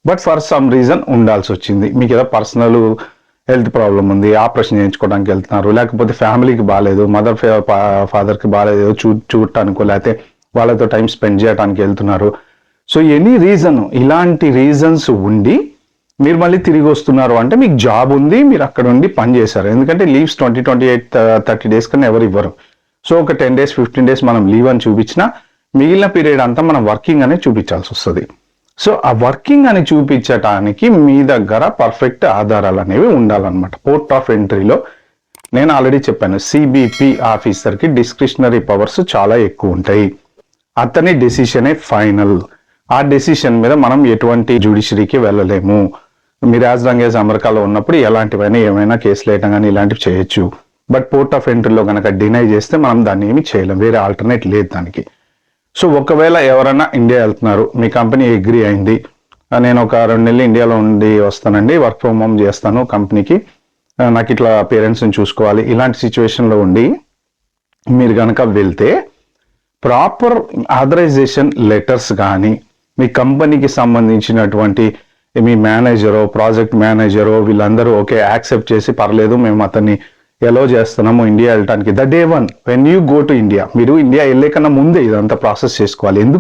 But for some reason ఉండాల్సి వచ్చింది. మీకు ఏదో పర్సనల్ హెల్త్ ప్రాబ్లం ఉంది, ఆపరేషన్ చేయించుకోవడానికి వెళ్తున్నారు, లేకపోతే ఫ్యామిలీకి బాగాలేదు, మదర్ ఫాదర్కి బాగాలేదు, చూడటానికో లేకపోతే వాళ్ళతో టైం స్పెండ్ చేయడానికి వెళ్తున్నారు. సో ఎనీ రీజన్, ఇలాంటి రీజన్స్ ఉండి మీరు మళ్ళీ తిరిగి వస్తున్నారు అంటే మీకు జాబ్ ఉంది, మీరు అక్కడ ఉండి పని చేశారు. ఎందుకంటే లీవ్స్ 28 30 days కన్నా ఎవరు ఇవ్వరు. సో ఒక 10 days 15 days మనం లీవ్ అని చూపించినా మిగిలిన పీరియడ్ అంతా మనం వర్కింగ్ అనే చూపించాల్సి వస్తుంది. సో ఆ వర్కింగ్ అని చూపించటానికి మీ దగ్గర పర్ఫెక్ట్ ఆధారాలు అనేవి ఉండాలన్నమాట. పోర్ట్ ఆఫ్ ఎంట్రీలో నేను ఆల్రెడీ చెప్పాను, సిబిపి ఆఫీసర్కి డిస్క్రిషనరీ పవర్స్ చాలా ఎక్కువ ఉంటాయి. అతని డెసిషనే ఫైనల్. ఆ డెసిషన్ మీద మనం ఎటువంటి జ్యుడిషియరీకి వెళ్ళలేము. మీరు యాజ్ లాంగ్ యాజ్ అమెరికాలో ఉన్నప్పుడు ఎలాంటివైనా ఏమైనా కేసులు వేయటం కానీ ఇలాంటివి చేయొచ్చు. బట్ పోర్ట్ ఆఫ్ ఎంట్రీలో కనుక డినై చేస్తే మనం దాన్ని ఏమి చేయలేం, వేరే ఆల్టర్నేట్ లేదు దానికి. సో ఒకవేళ ఎవరైనా ఇండియా వెళ్తున్నారు, మీ కంపెనీ అగ్రీ అయింది, నేను ఒక 2 నెలలు ఇండియాలో ఉండి వస్తానండి, వర్క్ ఫ్రమ్ హోమ్ చేస్తాను కంపెనీకి, నాకు ఇట్లా పేరెంట్స్ని చూసుకోవాలి, ఇలాంటి సిచ్యువేషన్లో ఉండి మీరు కనుక వెళ్తే ప్రాపర్ ఆథరైజేషన్ లెటర్స్ కానీ మీ కంపెనీకి సంబంధించినటువంటి మీ మేనేజరో ప్రాజెక్ట్ మేనేజరో వీళ్ళందరూ ఓకే యాక్సెప్ట్ చేసి పర్లేదు మేము అతన్ని ఎలో చేస్తున్నాము ఇండియా వెళ్ళటానికి, the day one when you go to India, మీరు ఇండియా వెళ్ళే కన్నా ముందే ఇదంతా ప్రాసెస్ చేసుకోవాలి. ఎందుకు